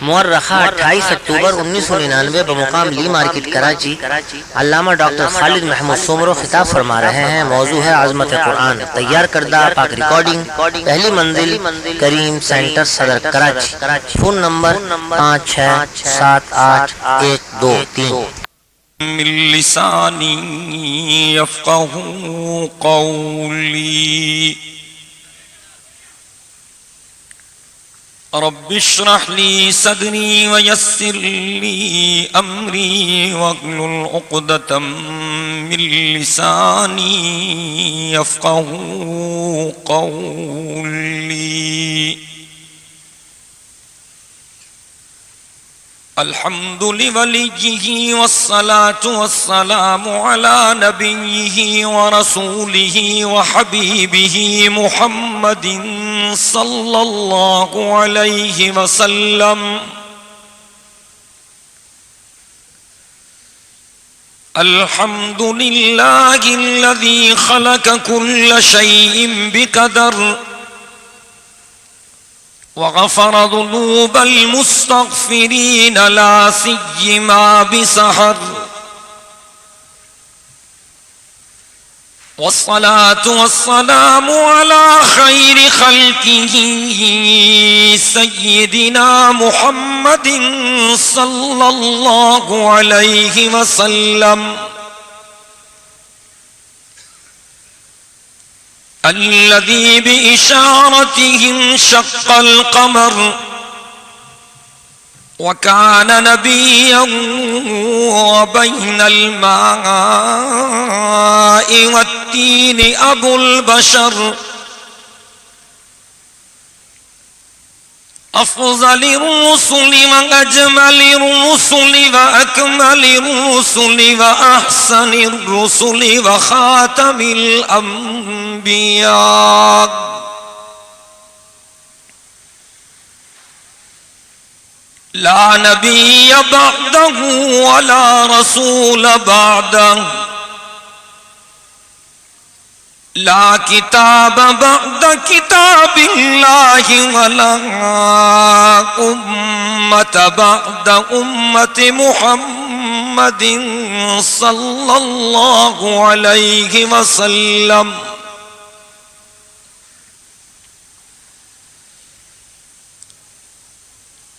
مورخہ 28 اکتوبر 1999 بمقام لی مارکیٹ کراچی۔ علامہ ڈاکٹر خالد محمود سومرو خطاب فرما رہے ہیں۔ موضوع ہے عظمت قرآن۔ تیار کردہ پاک ریکارڈنگ، پہلی منزل کریم سینٹر صدر کراچی۔ Phone number 56788123۔ من لسانی یفقهوا قولی رب اشرح لي صدري ويسر لي أمري واحلل عقدة من لساني يفقهوا قولي الحمد لوليه والصلاة والسلام على نبيه ورسوله وحبيبه محمد صلى الله عليه وسلم الحمد لله الذي خلق كل شيء بقدر وغفر ذنوب المستغفرين لا سيما بسحر والصلاة والسلام على خير خلقه سيدنا محمد صلى الله عليه وسلم الذي بإشارته انشق القمر وكان نبيا وبين الماء والتين أبو البشر أفضل الرسل وأجمل الرسل وأكمل الرسل وأحسن الرسل وخاتم الأنبياء لا نبي بعده ولا رسول بعده لا كتاب بعد كتاب الله ولا أمة بعد أمة محمد صلى الله عليه وسلم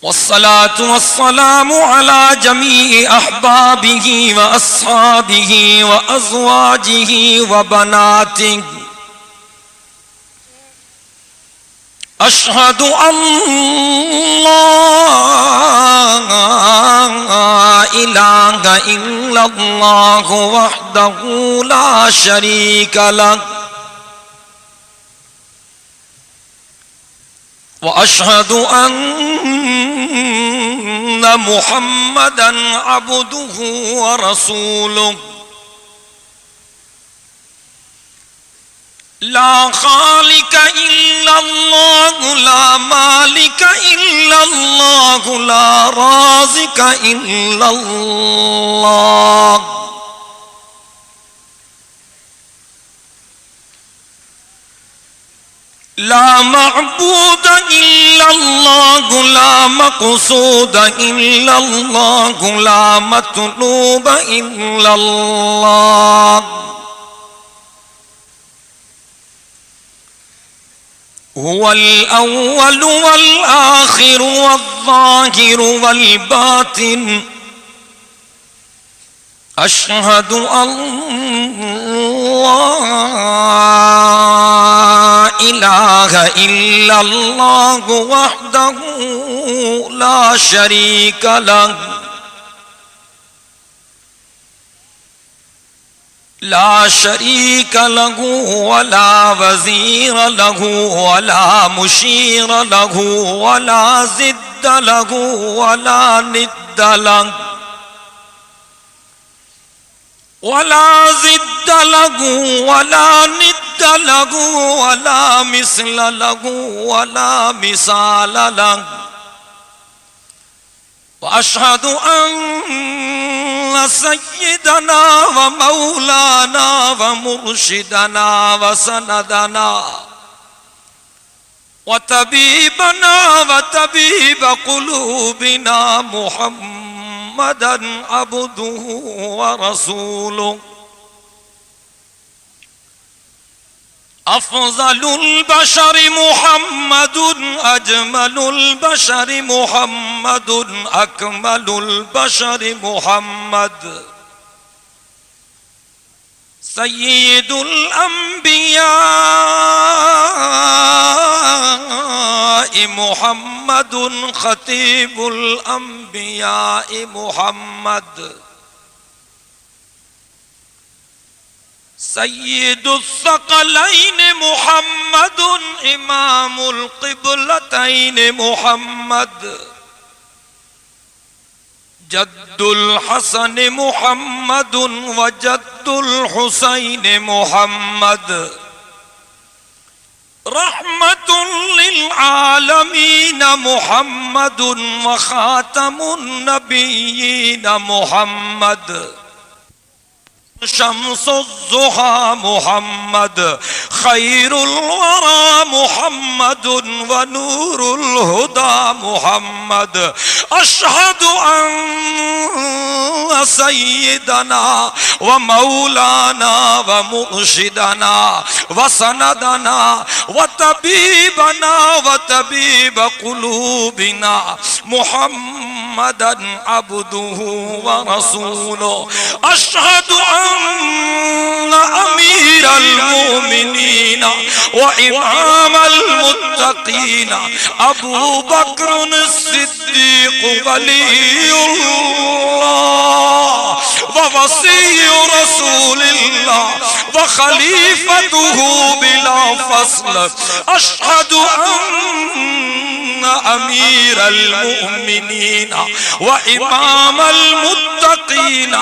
والصلاة والسلام على جميع أحبابه وأصحابه وأزواجه وبناته أشهد أن لا إله إلا الله وحده لا شريك له وأشهد أن محمدًا عبده ورسوله لا خالق إلا الله لا مالك إلا الله لا رازق إلا الله لا معبود إلا الله لا مقصود إلا الله لا مطلوب إلا الله هو الأول والآخر والظاهر والباطن أشهد أن لا إله إلا الله وحده لا شريك له لا شريك له ولا وزير له ولا مشير له ولا ضد له ولا ند له ولا ضد له ولا ند له ولا مثل له ولا مثال له وأشهد أن سيدنا ومولانا ومرشدنا وسندنا وطبيبنا وطبيب قلوبنا محمدا عبده ورسوله أفضل البشر محمد أجمل البشر محمد أكمل البشر محمد سيد الأنبياء محمد خطيب الأنبياء محمد سيد الثقلين محمد إمام القبلتين محمد جد الحسن محمد وجد الحسين محمد رحمة للعالمين محمد وخاتم النبيين محمد شمس الضحى محمد خير الورى محمد ونور الهدى محمد أشهد أن سيدنا ومولانا ومرشدنا وسندنا وطبيبنا وطبيب قلوبنا محمدا عبده ورسوله أشهد أن أمير المؤمنين وإمام المتقين أبو بكر الصديق ولي الله ووصي رسول الله وخليفته بلا فصل أشهد أن أمير المؤمنين وإمام المتقين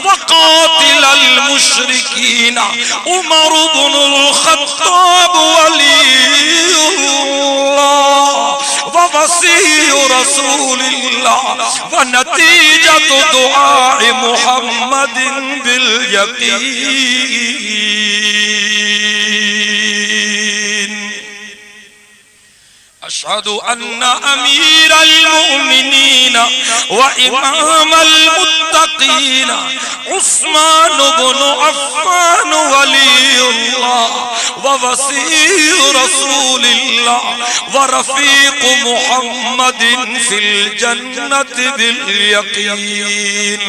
وقاتل المشركين عمر بن الخطاب ولي الله ووصي رسول الله ونتيجة دعاء محمد باليقين أشهد أن أمير المؤمنين وإمام المتقين عثمان بن عفان ولي الله ووصي رسول الله ورفيق محمد في الجنة باليقين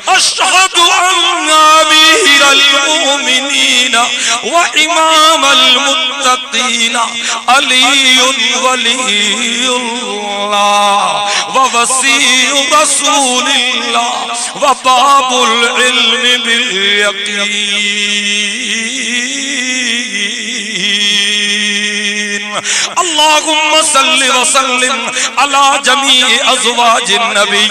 أشهد أن أمير المؤمنين وإمام المتقين علي ولي الله ووصي رسول الله وباب العلم باليقين اللهم صل وسلم على جميع أزواج النبي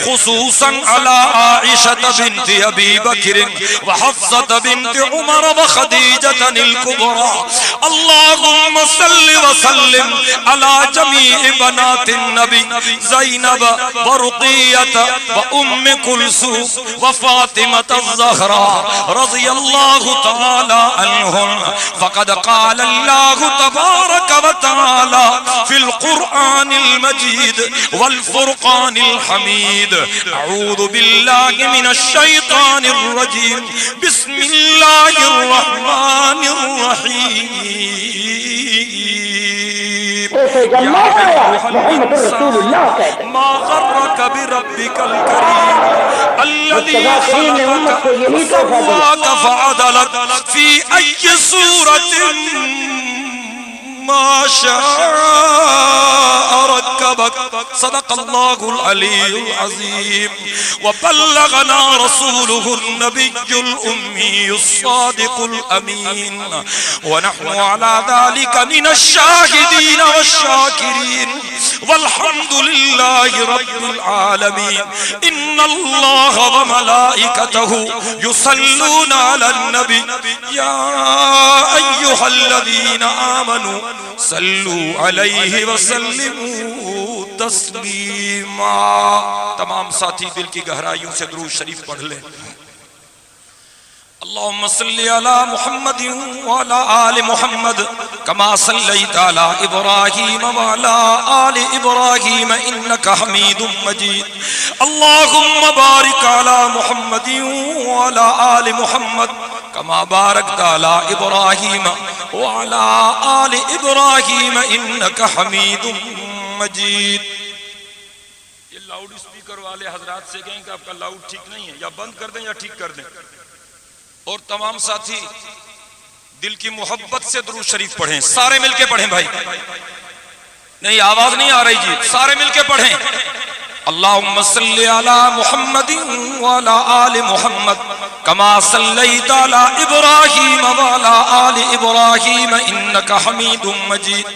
خصوصا على عائشة بنت أبي بكر وحفصة بنت عمر وخديجة الكبرى اللهم صل وسلم على جميع بنات النبي زينب ورقية وأم كلثوم وفاطمة الزهراء رضي الله تعالى عنهم فقد قال الله تبارك وتعالى في القرآن المجيد والفرقان الحميد أعوذ بالله من الشيطان الرجيم بسم الله الرحمن الرحيم محمد رسول اللہ کہتے ہیں ما غرك بربك الكريم الذي خلقك فسواك فعدلك في أي صورة ما شاء ركبك صدق الله العلي العظيم وبلغنا رسوله النبي الأمي الصادق الأمين ونحن على ذلك من الشاهدين والشاكرين والحمد لله رب العالمين إن الله وملائكته يصلون على النبي يا أيها الذين آمنوا صلوا عليه وسلموا تسلیما. تمام ساتھی دل کی گہرائیوں سے درود شریف پڑھ لیں. اللهم صل على محمد وعلى آل محمد كما صليت على إبراهيم وعلى آل إبراهيم إنك حميد مجيد اللهم بارك على محمد وعلى آل محمد كما باركت على إبراهيم وعلى آل إبراهيم إنك حميد مجيد. یہ لاؤڈ اسپیکر والے حضرات سے کہیں کہ آپ کا لاؤڈ ٹھیک نہیں ہے، یا بند کر دیں یا ٹھیک کر دیں. اور تمام ساتھی دل کی محبت سے درود شریف پڑھیں، سارے مل کے پڑھیں بھائی. نہیں آواز نہیں آ رہی جی، سارے مل کے پڑھیں. اللہم صلی علی محمد وعلی آل محمد کما صلیت علی ابراہیم وعلی آل ابراہیم انک حمید مجید.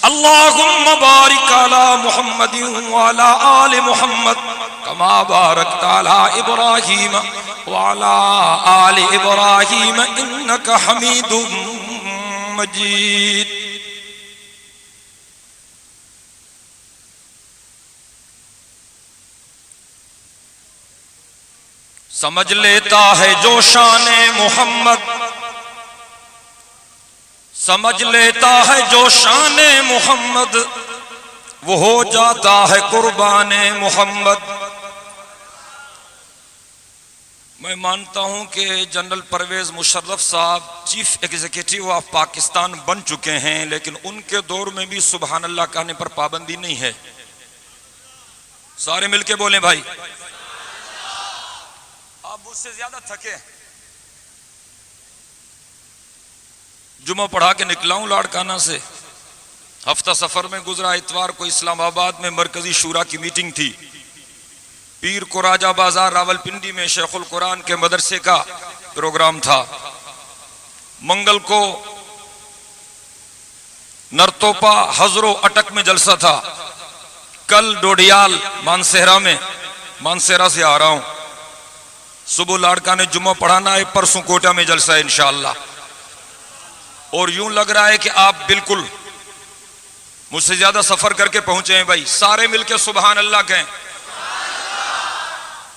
اللہم بارک علی محمد وعلی آل محمد کما بارکت علی ابراہیم وعلی آل ابراہیم انک حمید مجید. سمجھ لیتا ہے جو شان محمد، سمجھ لیتا ہے جو شان محمد، وہ ہو جاتا ہے قربان محمد. میں مانتا ہوں کہ جنرل پرویز مشرف صاحب چیف ایگزیکٹو آف پاکستان بن چکے ہیں، لیکن ان کے دور میں بھی سبحان اللہ کہنے پر پابندی نہیں ہے. سارے مل کے بولیں بھائی. آپ مجھ سے زیادہ تھکے. جمعہ پڑھا کے نکلا ہوں لاڑکانہ سے، ہفتہ سفر میں گزرا. اتوار کو اسلام آباد میں مرکزی شورا کی میٹنگ تھی. پیر کو راجہ بازار راولپنڈی میں شیخ القرآن کے مدرسے کا پروگرام تھا. منگل کو نرتوپا ہزرو اٹک میں جلسہ تھا. کل ڈوڈیال مانسہرہ میں، مانسہرہ سے آ رہا ہوں. صبح لاڑکانے جمعہ پڑھانا ہے، پرسوں کوٹہ میں جلسہ ہے انشاءاللہ. اور یوں لگ رہا ہے کہ آپ بالکل مجھ سے زیادہ سفر کر کے پہنچے ہیں بھائی. سارے مل کے سبحان اللہ کہیں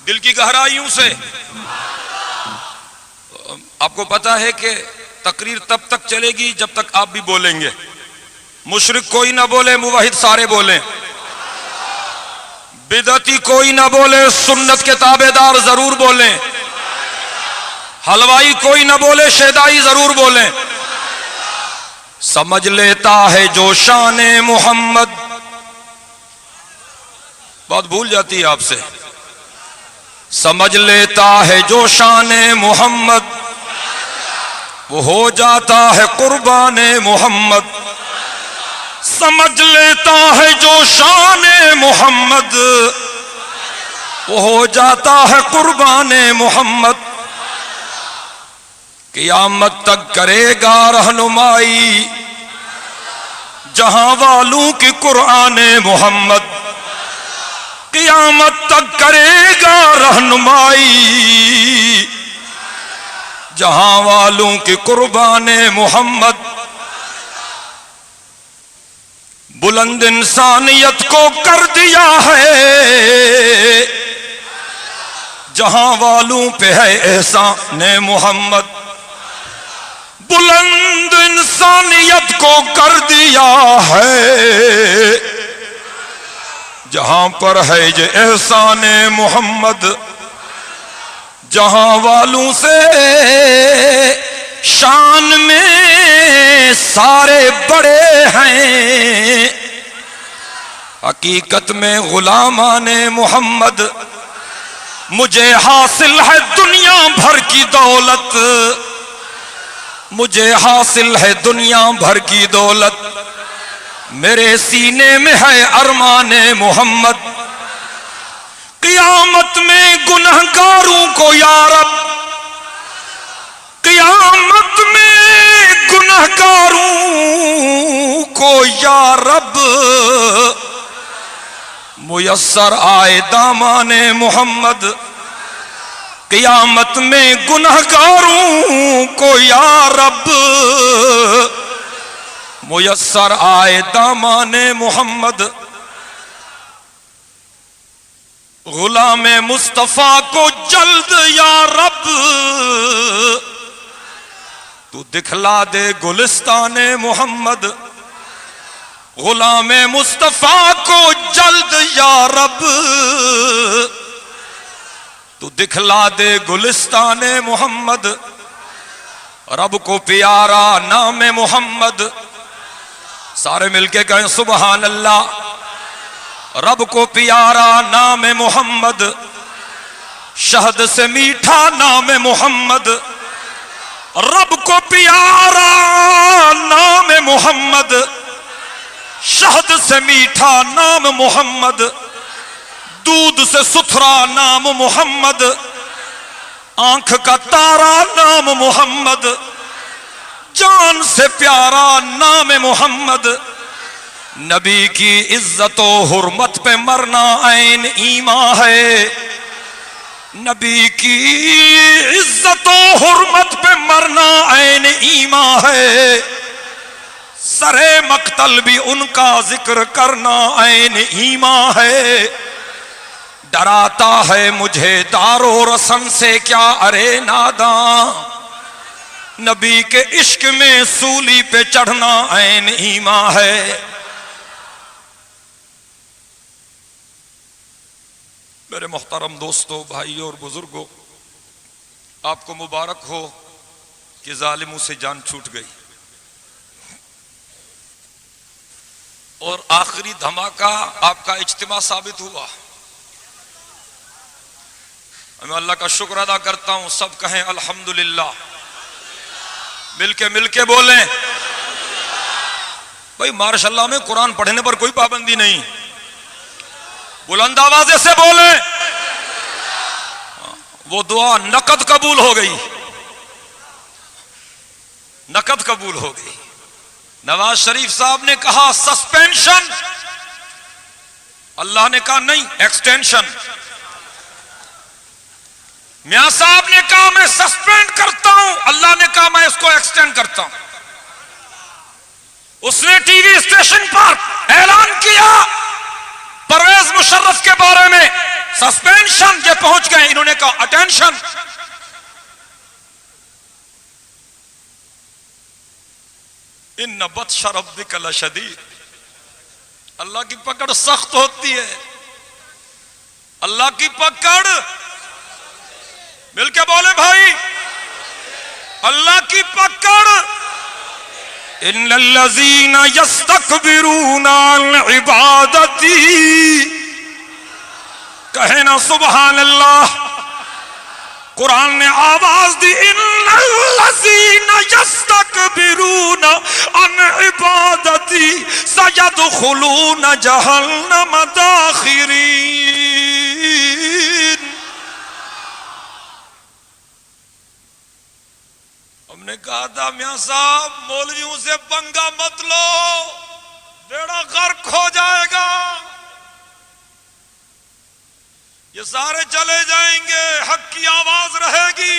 دل کی گہرائیوں سے. آپ کو پتا ہے کہ تقریر تب تک چلے گی جب تک آپ بھی بولیں گے. مشرک کوئی نہ بولے، موحد سارے بولیں. بدعتی کوئی نہ بولے، سنت کے تابع دار ضرور بولیں. حلوائی کوئی نہ بولے، شیدائی ضرور بولیں. سمجھ لیتا ہے جو شان محمد، بات بھول جاتی ہے آپ سے. سمجھ لیتا ہے جو شان محمد، وہ ہو جاتا ہے قربان محمد. سمجھ لیتا ہے جو شان محمد، وہ ہو جاتا ہے قربان محمد. قیامت تک کرے گا رہنمائی جہاں والوں کی قرآن محمد. قیامت تک کرے گا رہنمائی جہاں والوں کی قربان محمد. بلند انسانیت کو کر دیا ہے جہاں والوں پہ ہے احسان محمد. بلند انسانیت کو کر دیا ہے جہاں پر ہے یہ احسان محمد. جہاں والوں سے شان میں سارے بڑے ہیں، حقیقت میں غلامان محمد. مجھے حاصل ہے دنیا بھر کی دولت، مجھے حاصل ہے دنیا بھر کی دولت. میرے سینے میں ہے ارمان محمد. قیامت میں گنہگاروں کو یا رب، قیامت میں گنہگاروں کو یا رب میسر آئے دامان محمد. قیامت میں گنہگاروں کو یا رب میسر آئے دامان محمد. غلام مصطفیٰ کو جلد یا رب تو دکھلا دے گلستان محمد، غلام مصطفیٰ کو جلد یا رب تو دکھلا دے گلستان محمد، رب کو پیارا نام محمد، سارے مل کے کہیں سبحان اللہ، رب کو پیارا نام محمد، شہد سے میٹھا نام محمد، رب کو پیارا نام محمد، شہد سے میٹھا نام محمد، دودھ سے ستھرا نام محمد، آنکھ کا تارا نام محمد، جان سے پیارا نام محمد، نبی کی عزت و حرمت پہ مرنا عین ایمان ہے، نبی کی عزت و حرمت پہ مرنا عین ایمان ہے، سرے مقتل بھی ان کا ذکر کرنا عین ایمان ہے، ڈراتا ہے مجھے دار و رسن سے کیا ارے ناداں، نبی کے عشق میں سولی پہ چڑھنا عین ایمان ہے۔ میرے محترم دوستو، بھائیو اور بزرگوں، آپ کو مبارک ہو کہ ظالموں سے جان چھوٹ گئی، اور آخری دھماکہ آپ کا اجتماع ثابت ہوا۔ میں اللہ کا شکر ادا کرتا ہوں، سب کہیں الحمدللہ، مل کے بولیں بھائی ماشاءاللہ میں قرآن پڑھنے پر کوئی پابندی نہیں، بلند آوازے سے بولیں، وہ دعا نقد قبول ہو گئی، نقد قبول ہو گئی۔ نواز شریف صاحب نے کہا سسپینشن، اللہ نے کہا نہیں ایکسٹینشن، میاں صاحب نے کہا میں سسپینڈ کرتا ہوں، اللہ نے کہا میں اس کو ایکسٹینڈ کرتا ہوں۔ اس نے ٹی وی اسٹیشن پر اعلان کیا پرویز مشرف کے بارے میں سسپینشن، یہ پہنچ گئے، انہوں نے کہا اٹینشن۔ ان بطش ربک لشدید، اللہ کی پکڑ سخت ہوتی ہے، اللہ کی پکڑ، مل کے بولے بھائی، اللہ کی پکڑ۔ ان الذین یستکبرون عن عبادتی، کہے نا سبحان اللہ، قرآن نے آواز دی، ان الذین یستکبرون عن عبادتی سیدخلون جہنم داخرین۔ ہم نے کہا تھا میاں صاحب مولویوں سے پنگا مت لو، بیڑا غرق ہو جائے گا، یہ سارے چلے جائیں گے، حق کی آواز رہے گی،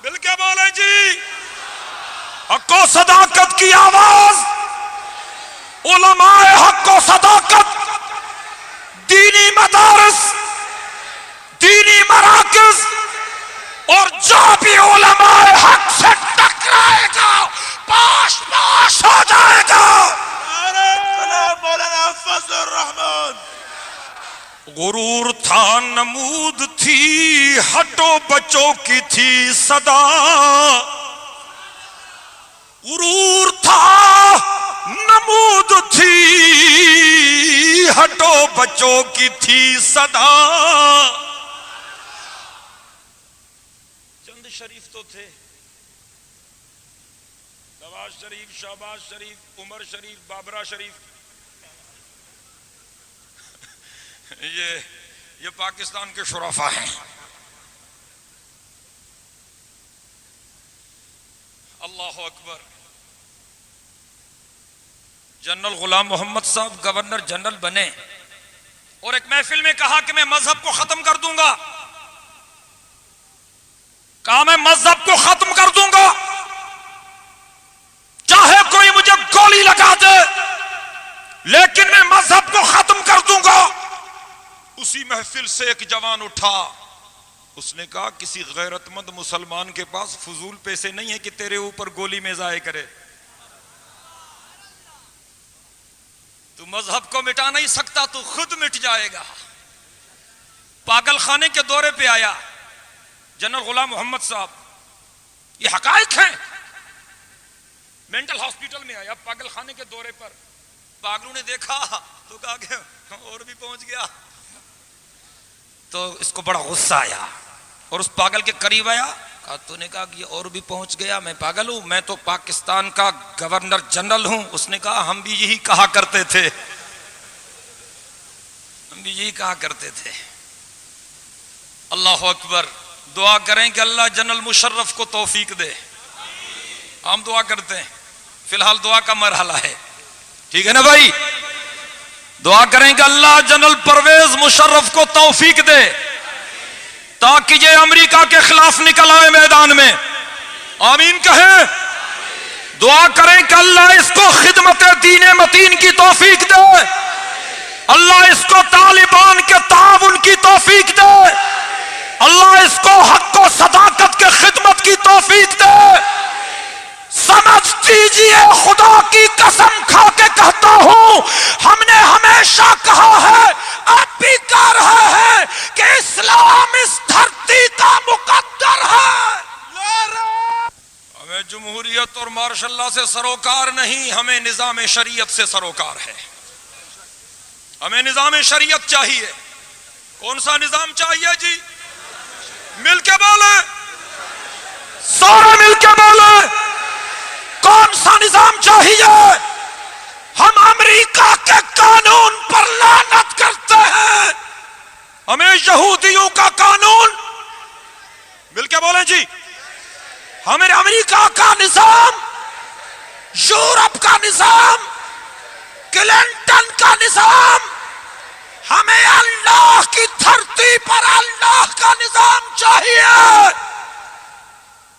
مل کے بولے جی، حق و صداقت کی آواز، علماء حق و صداقت، دینی مدارس، دینی مراکز، اور جو بھی علماء حق سے ٹکرائے گا پاش پاش ہو جائے گا۔ مولانا فضل الرحمان۔ غرور تھا نمود تھی ہٹو بچوں کی تھی صدا، غرور تھا نمود تھی ہٹو بچوں کی تھی صدا، شریف تو تھے، نواز شریف، شہباز شریف، عمر شریف، بابرہ شریف، یہ پاکستان کے شرفاء ہیں۔ اللہ اکبر۔ جنرل غلام محمد صاحب گورنر جنرل بنے اور ایک محفل میں کہا کہ میں مذہب کو ختم کر دوں گا، کہا میں مذہب کو ختم کر دوں گا، چاہے کوئی مجھے گولی لگا دے لیکن میں مذہب کو ختم کر دوں گا۔ اسی محفل سے ایک جوان اٹھا، اس نے کہا کسی غیرت مند مسلمان کے پاس فضول پیسے نہیں ہیں کہ تیرے اوپر گولی میں ضائع کرے، تو مذہب کو مٹا نہیں سکتا، تو خود مٹ جائے گا۔ پاگل خانے کے دورے پہ آیا جنرل غلام محمد صاحب، یہ حقائق ہیں، مینٹل ہاسپٹل میں آیا پاگل خانے کے دورے پر، پاگلوں نے دیکھا تو کہا کہ اور بھی پہنچ گیا، تو اس کو بڑا غصہ آیا اور اس پاگل کے قریب آیا، کہا تو نے کہا کہ یہ اور بھی پہنچ گیا، میں پاگل ہوں، میں تو پاکستان کا گورنر جنرل ہوں۔ اس نے کہا ہم بھی یہی کہا کرتے تھے، ہم بھی یہی کہا کرتے تھے۔ اللہ اکبر، دعا کریں کہ اللہ جنرل مشرف کو توفیق دے، ہم دعا کرتے ہیں، فی الحال دعا کا مرحلہ ہے، ٹھیک ہے نا بھائی؟ دعا کریں کہ اللہ جنرل پرویز مشرف کو توفیق دے تاکہ یہ امریکہ کے خلاف نکل آئے میدان میں، آمین کہیں۔ دعا کریں کہ اللہ اس کو خدمت دین متین کی توفیق دے، اللہ اس کو طالبان کے تعاون کی توفیق دے، اللہ اس کو حق و صداقت کے خدمت کی توفیق دے۔ سمجھ دیجئے، خدا کی قسم کھا کے کہتا ہوں، ہم نے ہمیشہ کہا ہے، اب بھی کہہ رہے ہیں کہ اسلام اس دھرتی کا مقدر ہے۔ ہمیں جمہوریت اور مارشل اللہ سے سروکار نہیں، ہمیں نظام شریعت سے سروکار ہے، ہمیں نظام شریعت چاہیے۔ کون سا نظام چاہیے جی؟ مل کے بولے، سارے مل کے بولے، کون سا نظام چاہیے؟ ہم امریکہ کے قانون پر لعنت کرتے ہیں، ہمیں یہودیوں کا قانون، مل کے بولیں جی، ہمیں امریکہ کا نظام، یورپ کا نظام، کلنٹن کا نظام، ہمیں اللہ کی دھرتی پر اللہ کا نظام چاہیے۔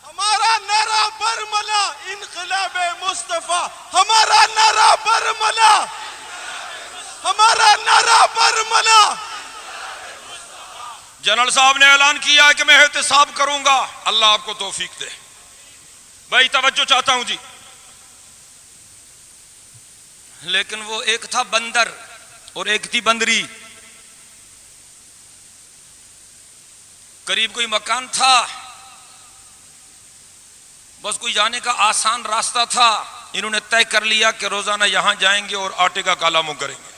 ہمارا نعرہ برملا انقلاب مصطفیٰ، ہمارا نعرہ برملا، ہمارا نعرہ برملا۔ جنرل صاحب نے اعلان کیا ہے کہ میں احتساب کروں گا، اللہ آپ کو توفیق دے۔ بھائی توجہ چاہتا ہوں جی، لیکن وہ ایک تھا بندر اور ایک تھی بندری، قریب کوئی مکان تھا، بس کوئی جانے کا آسان راستہ تھا، انہوں نے طے کر لیا کہ روزانہ یہاں جائیں گے اور آٹے کا کالا منہ کریں گے۔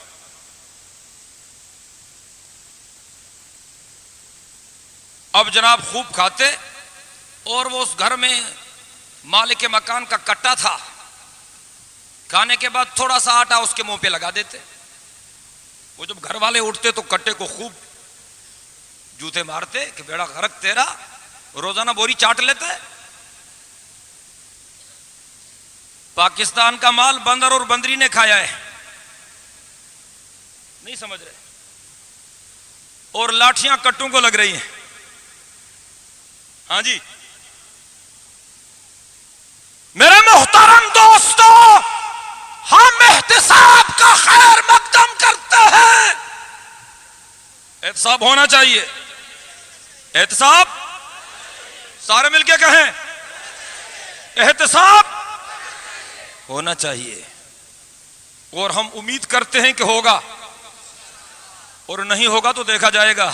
اب جناب خوب کھاتے، اور وہ اس گھر میں مالک مکان کا کٹا تھا، کھانے کے بعد تھوڑا سا آٹا اس کے منہ پہ لگا دیتے، وہ جب گھر والے اٹھتے تو کٹے کو خوب جوتے مارتے کہ بیڑا غرق تیرا، روزانہ بوری چاٹ لیتے۔ پاکستان کا مال بندر اور بندری نے کھایا ہے، نہیں سمجھ رہے، اور لاٹھیاں کٹوں کو لگ رہی ہیں۔ ہاں جی میرے محترم دوستو، ہم احتساب کا خیر مقدم کرتے ہیں، احتساب ہونا چاہیے، احتساب، سارے مل کے کہیں احتساب ہونا چاہیے، اور ہم امید کرتے ہیں کہ ہوگا، اور نہیں ہوگا تو دیکھا جائے گا۔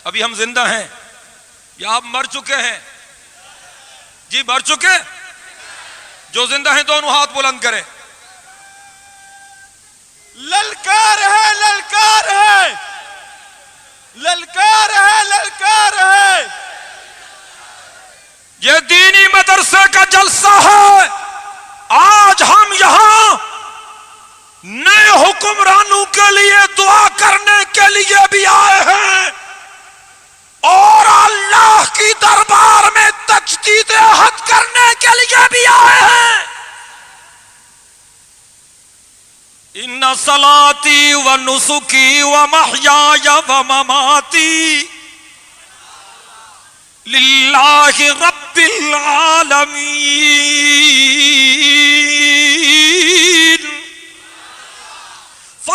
ابھی ہم زندہ ہیں یا آپ مر چکے ہیں؟ جی مر چکے؟ جو زندہ ہیں دونوں ہاتھ بلند کریں۔ للکار ہے، للکار ہے، للکار ہے، للکار ہے۔ یہ دینی مدرسے کا جلسہ ہے، آج ہم یہاں نئے حکمرانوں کے لیے دعا کرنے کے لیے بھی آئے ہیں، اور اللہ کی دربار میں تجدید عہد کرنے کے لیے بھی آئے ہیں۔ ان صلاتی و نسکی و محیای و مماتی للہ رب العالمین،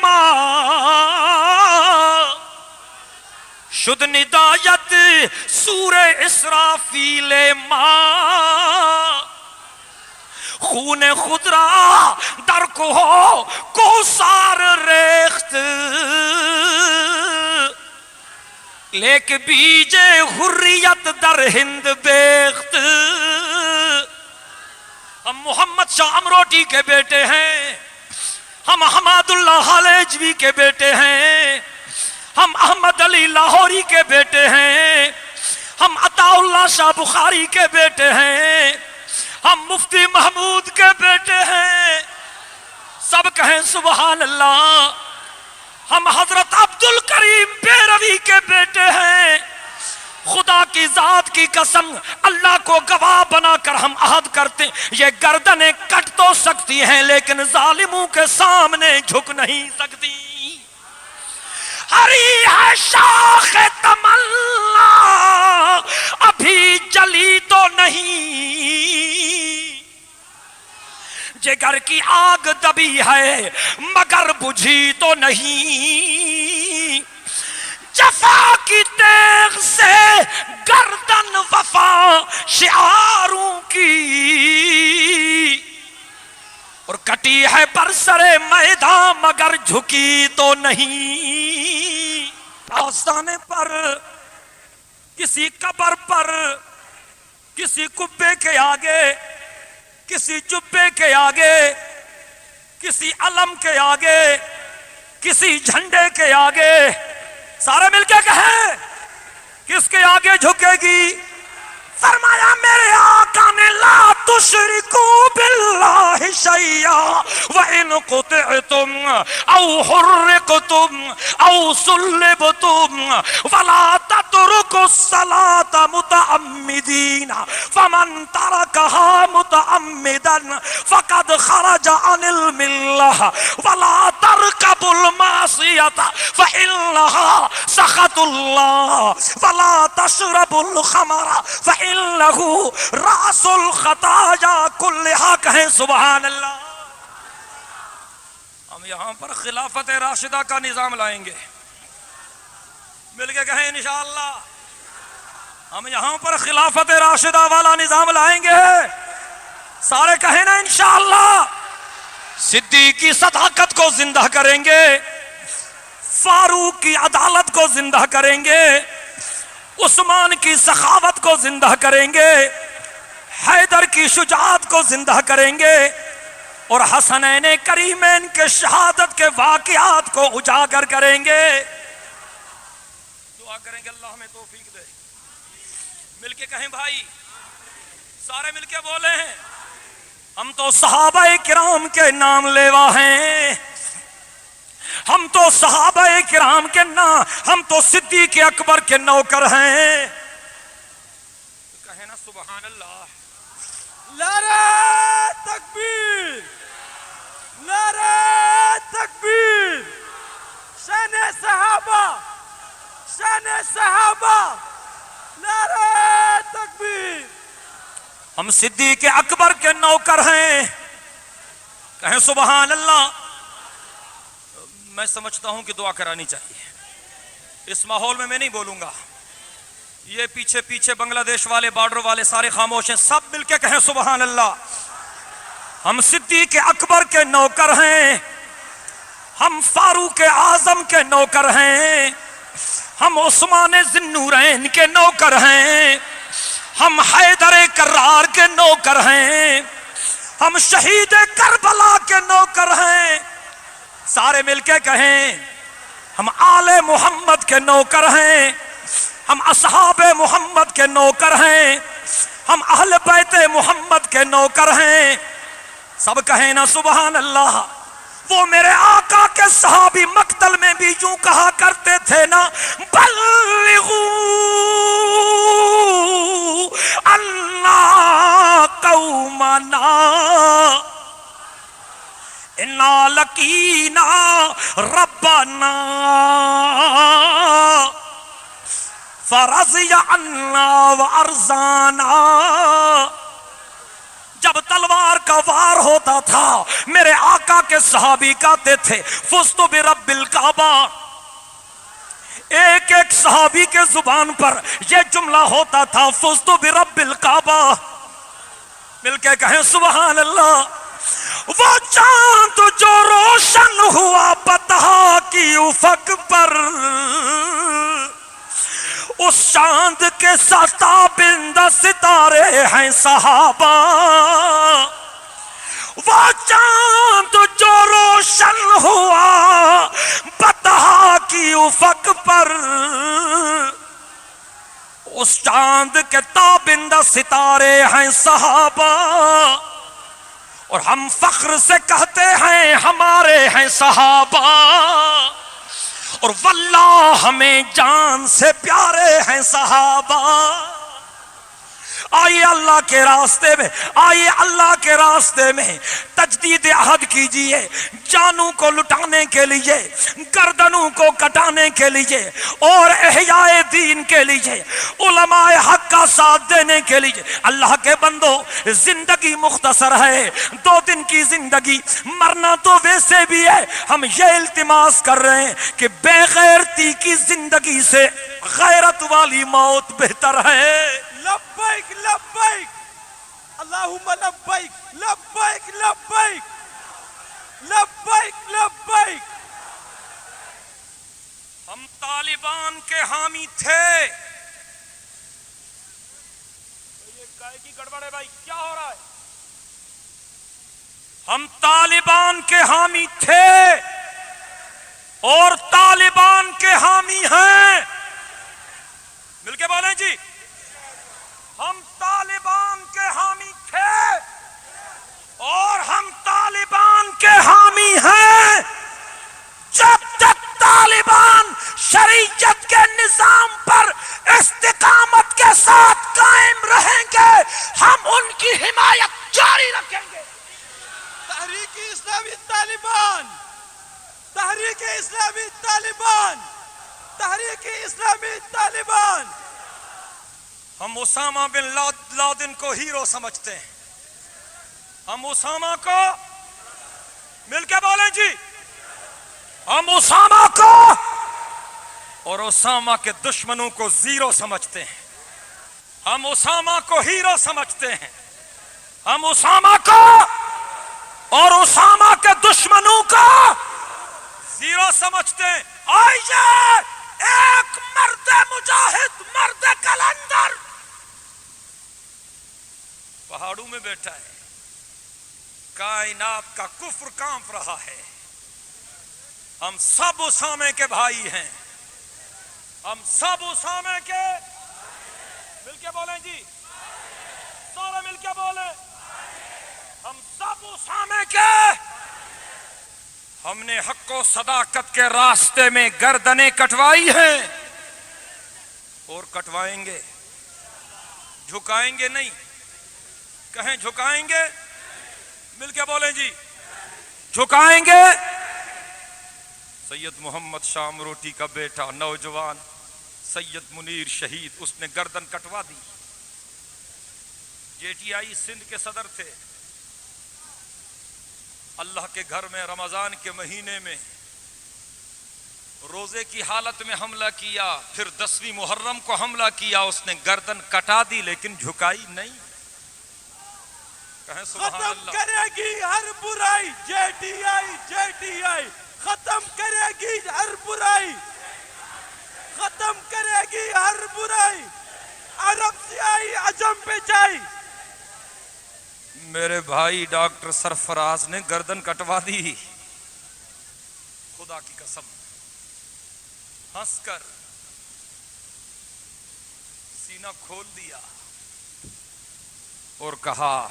ماں شد ندایت سور اسرافیل ماں خون خود را در کو سار ریخت لیک بیج حریت در ہند بیخت ہم محمد شاہ امروٹی کے بیٹے ہیں، ہم حماد اللہ حلیجوی کے بیٹے ہیں، ہم احمد علی لاہوری کے بیٹے ہیں، ہم عطا اللہ شاہ بخاری کے بیٹے ہیں، ہم مفتی محمود کے بیٹے ہیں، سب کہیں سبحان اللہ۔ ہم حضرت عبد الکریم بیروی کے بیٹے ہیں، خدا کی ذات کی قسم اللہ کو گواہ بنا کر ہم عہد کرتے ہیں یہ گردنیں کٹ تو سکتی ہیں لیکن ظالموں کے سامنے جھک نہیں سکتی۔ ہری ہے شاخ تمنا ابھی جلی تو نہیں، جگر کی آگ دبی ہے مگر بجھی تو نہیں، جفا کی تیغ سے گردن وفا شعاروں کی اور کٹی ہے برسر میدان مگر جھکی تو نہیں۔ آستانے پر کسی قبر پر کسی کبے کے آگے کسی جبے کے آگے کسی علم کے آگے کسی جھنڈے کے آگے سارے مل کے کہیں کس کے آگے جھکے گی؟ فرمایا میرے آقا نے لا تشرکو باللہ شیئا وَإِن قُطِعْتُمْ أَوْ حُرِّقْتُمْ أَوْ صُلِّبْتُمْ وَلَا تَتْرُكُوا الصَّلَاةَ مُتَعَمِّدِينَ فَمَنْ تَرَكَهَا مُتَعَمِّدًا فَقَدْ خَرَجَ عَنِ الْمِلَّةِ وَلَا تَرْكَبُوا الْمَعْصِيَةَ فَإِنَّهَا سَخَطُ اللَّهِ وَلَا تَشْرَبُوا الْخَمْرَ فَإِنَّهُ رَأْسُ الْخَطَايَا كُلِّهَا کہیں سبحان اللہ۔ ہم یہاں پر خلافت راشدہ کا نظام لائیں گے، مل کے کہیں انشاءاللہ ہم یہاں پر خلافت راشدہ والا نظام لائیں گے، سارے کہیں نا انشاءاللہ۔ صدیق کی صداقت کو زندہ کریں گے، فاروق کی عدالت کو زندہ کریں گے، عثمان کی سخاوت کو زندہ کریں گے، حیدر کی شجاعت کو زندہ کریں گے اور حسنین کریمین کے شہادت کے واقعات کو اجاگر کریں گے۔ دعا کریں گے اللہ ہمیں توفیق دے۔ مل کے کہیں بھائی، سارے مل کے بولے ہیں ہم تو صحابہ کرام کے نام لیوا ہیں، ہم تو صحابہ کرام کے نام، ہم تو صدیق اکبر کے نوکر ہیں، کہیں نا سبحان اللہ۔ نعرہ تکبیر، نعرہ تکبیر، شان صحابہ، شان صحابہ، نعرہ تکبیر۔ ہم صدیق اکبر کے نوکر ہیں، کہیں سبحان اللہ۔ میں سمجھتا ہوں کہ دعا کرانی چاہیے، اس ماحول میں نہیں بولوں گا، یہ پیچھے پیچھے بنگلہ دیش والے بارڈر والے سارے خاموش ہیں، سب مل کے کہیں سبحان اللہ۔ ہم صدیق اکبر کے نوکر ہیں، ہم فاروق اعظم کے نوکر ہیں، ہم عثمان ذی النورین کے نوکر ہیں، ہم حیدر کرار کے نوکر ہیں، ہم شہید کربلا کے نوکر ہیں، سارے مل کے کہیں ہم آل محمد کے نوکر ہیں، ہم اصحاب محمد کے نوکر ہیں، ہم اہل بیت محمد کے نوکر ہیں، سب کہیں نا سبحان اللہ۔ وہ میرے آقا کے صحابی مقتل میں بھی یوں کہا کرتے تھے نا، بلغوا انا قومنا انا لقینا ربنا فرضی عنا وارضانا۔ جب تلوار کا وار ہوتا تھا میرے آقا کے صحابی کہتے تھے فزت برب الکعبہ. ایک ایک صحابی کے زبان پر یہ جملہ ہوتا تھا فزت برب الکعبہ. مل کے کہیں سبحان اللہ. وہ چاند جو روشن ہوا بطحا کی افق پر اس چاند کے ستابند ستارے ہیں صحابہ. وہ چاند جو روشن ہوا بطحا کی افق پر اس چاند کے تابند ستارے ہیں صحابہ. اور ہم فخر سے کہتے ہیں ہمارے ہیں صحابہ. اور واللہ ہمیں جان سے پیارے ہیں صحابہ. آئیے اللہ کے راستے میں, آئیے اللہ کے راستے میں تجدید عہد کیجئے, جانوں کو لٹانے کے لیے, گردنوں کو کٹانے کے لیے, اور احیاء دین کے لیے, علماء حق کا ساتھ دینے کے لیے. اللہ کے بندو زندگی مختصر ہے, 2 دن کی زندگی, مرنا تو ویسے بھی ہے. ہم یہ التماس کر رہے ہیں کہ بے غیرتی کی زندگی سے غیرت والی موت بہتر ہے. لبیک لبیک اللہم لبیک لبیک لبیک لبیک لبیک. ہم طالبان کے حامی تھے. یہ کائے کی گڑبڑ ہے بھائی, کیا ہو رہا ہے؟ ہم طالبان کے حامی تھے اور طالبان کے حامی ہیں. مل کے بولیں جی. ہم طالبان کے حامی تھے اور ہم طالبان کے حامی ہیں. جب تک طالبان شریعت کے نظام پر استقامت کے ساتھ قائم رہیں گے ہم ان کی حمایت جاری رکھیں گے. تحریک اسلامی طالبان, تحریک اسلامی طالبان, تحریک اسلامی طالبان. ہم اسامہ بن لادن کو ہیرو سمجھتے ہیں. ہم اسامہ کو, مل کے بولیں جی, ہم اسامہ کو اور اسامہ کے دشمنوں کو زیرو سمجھتے ہیں. ہم اسامہ کو ہیرو سمجھتے ہیں. ہم اسامہ کو اور اسامہ کے دشمنوں کو زیرو سمجھتے ہیں. آئیے ایک مرد مجاہد, مرد کلندر پہاڑوں میں بیٹھا ہے, کائنات کا کفر کانپ رہا ہے. ہم سب اسامے کے بھائی ہیں. ہم سب اسامے کے, مل کے بولیں جی, سارے مل کے بولیں. ہم سب اسامے کے. ہم نے حق و صداقت کے راستے میں گردنیں کٹوائی ہیں اور کٹوائیں گے. جھکائیں گے نہیں. کہیں جھکائیں گے, مل کے بولیں جی, جھکائیں گے. سید محمد شام روٹی کا بیٹا نوجوان سید منیر شہید, اس نے گردن کٹوا دی. JTI سندھ کے صدر تھے. اللہ کے گھر میں رمضان کے مہینے میں روزے کی حالت میں حملہ کیا, پھر 10ویں محرم کو حملہ کیا. اس نے گردن کٹا دی لیکن جھکائی نہیں. کہیں سبحان ختم اللہ. کرے گی ہر برائی JTI, JTI ختم کرے گی ہر برائی, ختم کرے گی ہر برائی. عرب سے آئی عجم پہ جائی. میرے بھائی ڈاکٹر سرفراز نے گردن کٹوا دی. خدا کی قسم ہنس کر سینہ کھول دیا اور کہا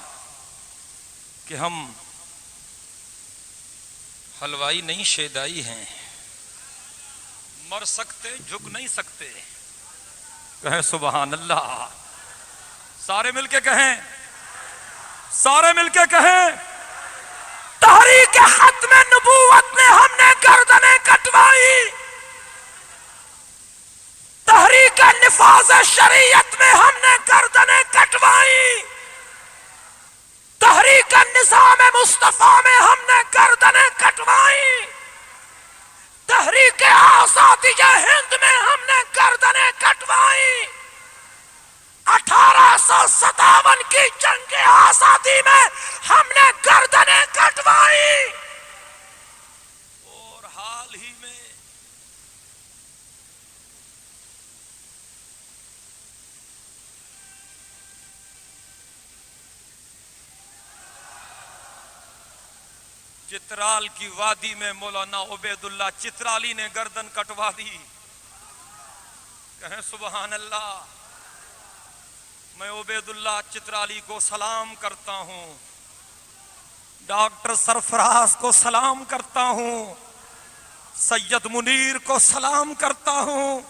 کہ ہم حلوائی نہیں شیدائی ہیں, مر سکتے جھک نہیں سکتے. کہیں سبحان اللہ. سارے مل کے کہیں, سارے مل کے کہیں. تحریک ختم نبوت میں ہم نے گردنیں کٹوائی. تحریک نفاذ شریعت میں ہم نے گردنیں کٹوائی. تحریک نظام مصطفیٰ میں ہم نے گردنیں کٹوائی، تحریک آزادی ہند میں ہم نے گردنیں کٹوائی، 1857 کی جنگ آزادی میں ہم نے گردنیں کٹوائی، اور حال ہی میں چترال کی وادی میں مولانا عبید اللہ چترالی نے گردن کٹوا دی. کہیں سبحان اللہ. میں عبید اللہ چترالی کو سلام کرتا ہوں، ڈاکٹر سرفراز کو سلام کرتا ہوں، سید منیر کو سلام کرتا ہوں،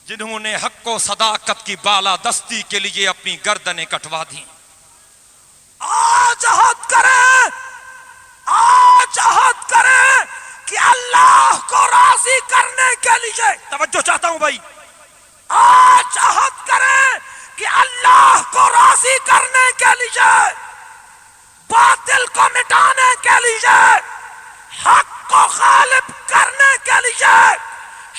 جنہوں نے حق و صداقت کی بالا دستی کے لیے اپنی گردنیں کٹوا دی. آج عہد کریں، آج عہد کریں کہ اللہ کو راضی کرنے کے لیے، توجہ چاہتا ہوں بھائی، آج عہد کریں کہ اللہ کو راضی کرنے کے لیے، باطل کو مٹانے کے لیے، حق کو غالب کرنے کے لیے،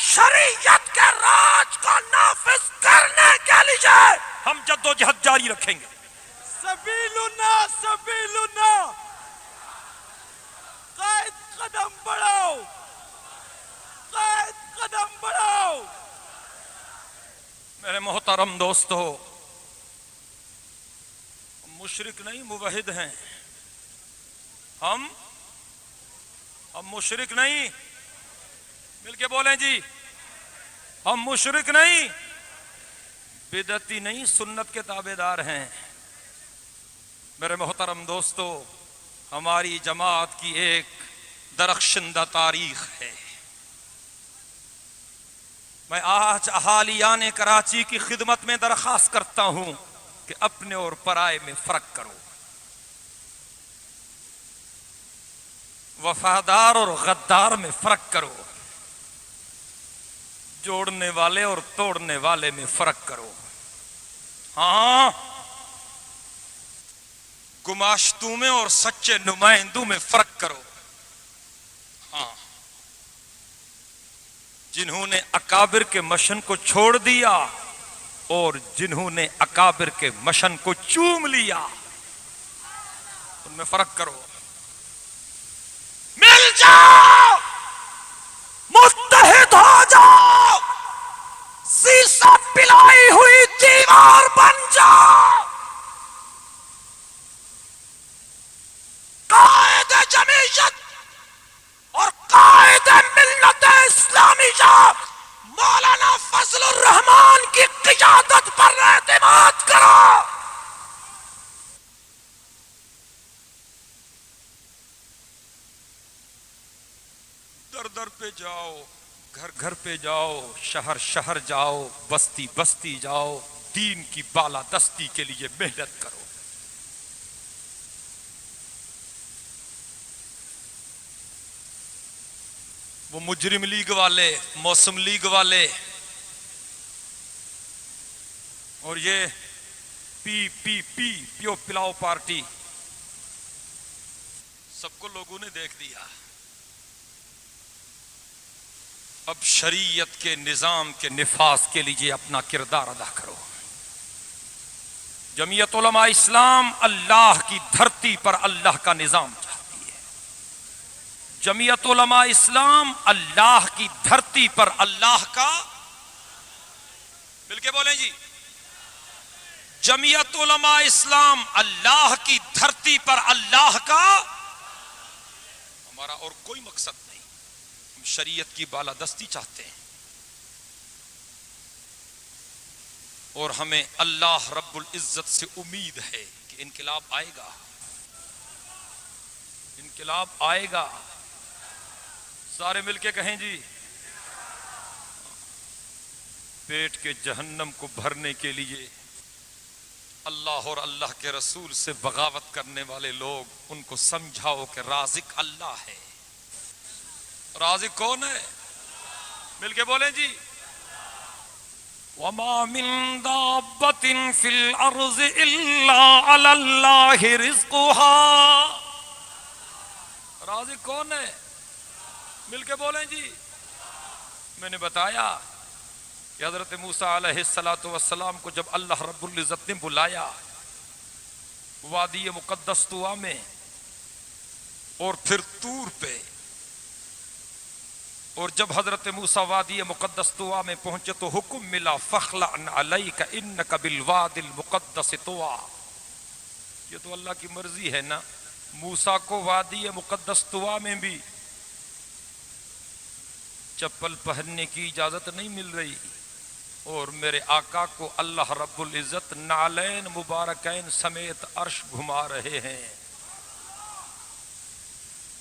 شریعت کے راج کو نافذ کرنے کے لیے ہم جدوجہد جاری رکھیں گے. سبیلنا سبیلنا، قائد قدم بڑھاؤ، قائد قدم بڑھاؤ. میرے محترم دوستو، ہم مشرک نہیں موحد ہیں. ہم مشرک نہیں، مل کے بولیں جی، ہم مشرک نہیں، بدعتی نہیں، سنت کے تابعدار ہیں. میرے محترم دوستو، ہماری جماعت کی ایک درخشندہ تاریخ ہے. میں آج اہالیان کراچی کی خدمت میں درخواست کرتا ہوں کہ اپنے اور پرائے میں فرق کرو، وفادار اور غدار میں فرق کرو، جوڑنے والے اور توڑنے والے میں فرق کرو. ہاں، گماشتوں میں اور سچے نمائندوں میں فرق کرو. ہاں، جنہوں نے اکابر کے مشن کو چھوڑ دیا اور جنہوں نے اکابر کے مشن کو چوم لیا، ان میں فرق کرو. مل جاؤ، متحد ہو جاؤ، سیسا پلائی ہوئی دیوار بن جاؤ. قائد جمعیت اور قائد ملت اسلامیہ مولانا فضل الرحمان کی قیادت پر اعتماد کرو. در در پہ جاؤ، گھر گھر پہ جاؤ، شہر شہر جاؤ، بستی بستی جاؤ، دین کی بالا دستی کے لیے محنت کرو. وہ مجرم لیگ والے، موسم لیگ والے اور یہ پیو پلاؤ پارٹی، سب کو لوگوں نے دیکھ دیا. اب شریعت کے نظام کے نفاذ کے لیے اپنا کردار ادا کرو. جمعیت علماء اسلام اللہ کی دھرتی پر اللہ کا نظام چاہتی ہے. جمعیت علماء اسلام اللہ کی دھرتی پر اللہ کا، مل کے بولیں جی، جمعیت علماء اسلام اللہ کی دھرتی پر اللہ کا. ہمارا اور کوئی مقصد نہیں، ہم شریعت کی بالادستی چاہتے ہیں اور ہمیں اللہ رب العزت سے امید ہے کہ انقلاب آئے گا، انقلاب آئے گا. سارے مل کے کہیں جی. پیٹ کے جہنم کو بھرنے کے لیے اللہ اور اللہ کے رسول سے بغاوت کرنے والے لوگ، ان کو سمجھاؤ کہ رازق اللہ ہے. رازق کون ہے؟ مل کے بولیں جی. وما من دابة في الأرض إلا على الله رزقها. رازق کون ہے؟ مل کے بولیں جی. میں نے بتایا کہ حضرت موسیٰ علیہ السلام کو جب اللہ رب العزت نے بلایا وادی مقدس طوا میں اور پھر طور پہ، اور جب حضرت موسیٰ وادی مقدس طوا میں پہنچے تو حکم ملا فخلع علیک انک بالوادی المقدس طوا. یہ تو اللہ کی مرضی ہے نا. موسیٰ کو وادی مقدس طوا میں بھی چپل پہننے کی اجازت نہیں مل رہی، اور میرے آقا کو اللہ رب العزت نعلین مبارکین سمیت عرش گھما رہے ہیں.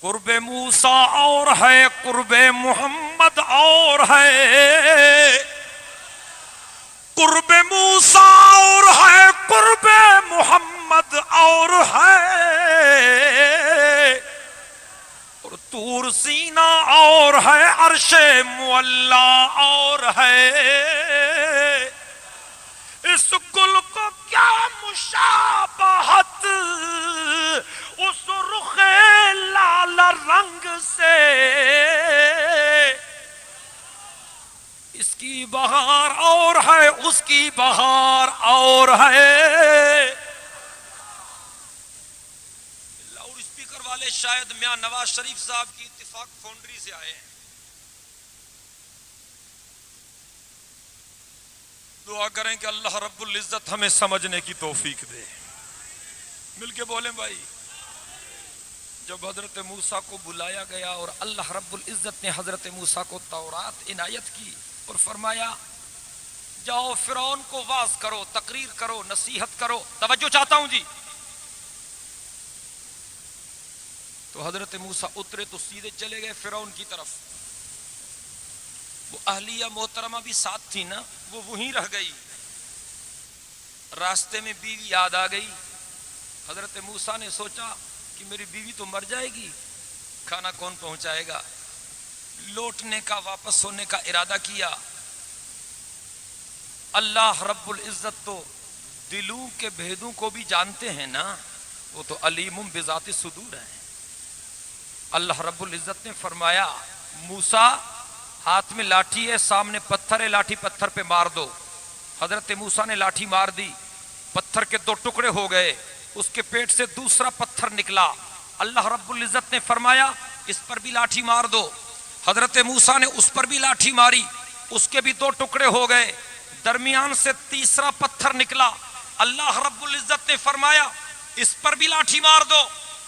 قرب موسیٰ اور ہے، قرب محمد اور ہے. قرب موسیٰ اور ہے، قرب محمد اور ہے. اور طور سینا اور ہے، عرش معلا اور ہے. اس گل کو کیا مشابہت اس رخ لال رنگ سے، اس کی بہار اور ہے، اس کی بہار اور ہے. لاؤڈ اسپیکر والے شاید میاں نواز شریف صاحب کی اتفاق فاؤنڈری سے آئے ہیں. دعا کریں کہ اللہ رب العزت ہمیں سمجھنے کی توفیق دے. مل کے بولیں بھائی. جب حضرت موسیٰ کو بلایا گیا اور اللہ رب العزت نے حضرت موسیٰ کو تورات عنایت کی اور فرمایا جاؤ فرعون کو واعظ کرو، تقریر کرو، نصیحت کرو. توجہ چاہتا ہوں جی. تو حضرت موسیٰ اترے تو سیدھے چلے گئے فرعون کی طرف. وہ اہلیہ محترمہ بھی ساتھ تھی نا، وہ وہیں رہ گئی. راستے میں بیوی یاد آ گئی. حضرت موسیٰ نے سوچا کہ میری بیوی تو مر جائے گی، کھانا کون پہنچائے گا. لوٹنے کا، واپس ہونے کا ارادہ کیا. اللہ رب العزت تو دلوں کے بھیدوں کو بھی جانتے ہیں نا، وہ تو علیم بذات الصدور ہے. اللہ رب العزت نے فرمایا موسیٰ ہاتھ میں لاٹھی ہے، سامنے پتھر ہے، لاٹھی پتھر پہ مار دو. حضرت موسیٰ نے لاٹھی مار دی، پتھر کے 2 ٹکڑے ہو گئے. اس کے پیٹ سے دوسرا پتھر نکلا. اللہ رب العزت نے فرمایا اس پر بھی لاٹھی مار دو. حضرت موسیٰ نے اس پر بھی لاٹھی ماری، اس کے بھی 2 ٹکڑے ہو گئے. درمیان سے تیسرا پتھر نکلا. اللہ رب العزت نے فرمایا اس پر بھی لاٹھی مار دو.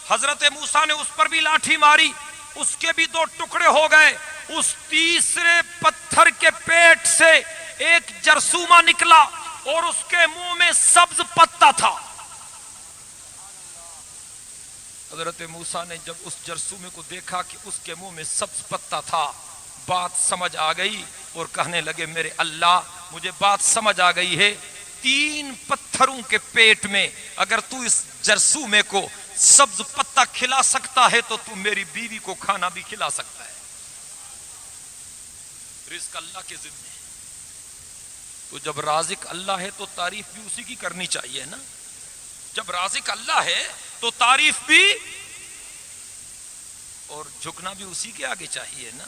حضرت موسیٰ نے اس پر بھی لاٹھی ماری، اس کے بھی 2 ٹکڑے ہو گئے. اس تیسرے پتھر کے پیٹ سے ایک جرثومہ نکلا اور اس کے منہ میں سبز پتا تھا. حضرت موسیٰ نے جب اس جرثومے کو دیکھا کہ اس کے منہ میں سبز پتا تھا، بات سمجھ آ گئی اور کہنے لگے میرے اللہ مجھے بات سمجھ آ گئی ہے. 3 پتھروں کے پیٹ میں اگر تو اس جرثومے کو سبز پتا کھلا سکتا ہے تو میری بیوی کو کھانا بھی کھلا سکتا ہے. رزق اللہ کے ذمہ ہے. تو جب رازق اللہ ہے تو تعریف بھی اسی کی کرنی چاہیے نا. جب رازق اللہ ہے تو تعریف بھی اور جھکنا بھی اسی کے آگے چاہیے نا.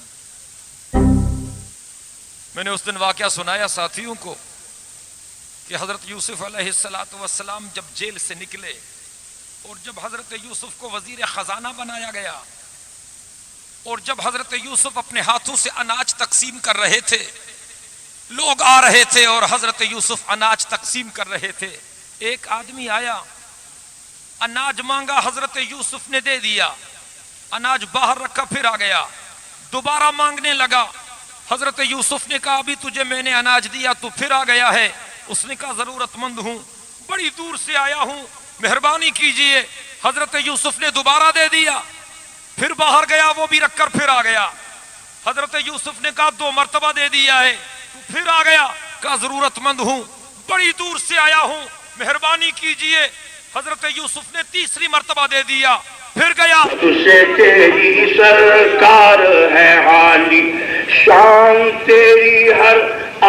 میں نے اس دن واقعہ سنایا ساتھیوں کو کہ حضرت یوسف علیہ السلام جب جیل سے نکلے اور جب حضرت یوسف کو وزیر خزانہ بنایا گیا اور جب حضرت یوسف اپنے ہاتھوں سے اناج تقسیم کر رہے تھے، لوگ آ رہے تھے اور حضرت یوسف اناج تقسیم کر رہے تھے. ایک آدمی آیا، اناج مانگا، حضرت یوسف نے دے دیا. اناج باہر رکھا، پھر آ گیا، دوبارہ مانگنے لگا. حضرت یوسف نے کہا ابھی تجھے میں نے اناج دیا تو پھر آ گیا ہے. اس نے کہا ضرورت مند ہوں، بڑی دور سے آیا ہوں، مہربانی کیجئے. حضرت یوسف نے دوبارہ دے دیا، پھر باہر گیا، وہ بھی رکھ کر پھر آ گیا. حضرت یوسف نے کہا 2 مرتبہ دے دیا ہے تو پھر آ گیا. کہا ضرورت مند ہوں، بڑی دور سے آیا ہوں، مہربانی کیجئے. حضرت یوسف نے 3ری مرتبہ دے دیا، پھر گیا. تجھے تیری سرکار ہے حالی، شان تیری ہر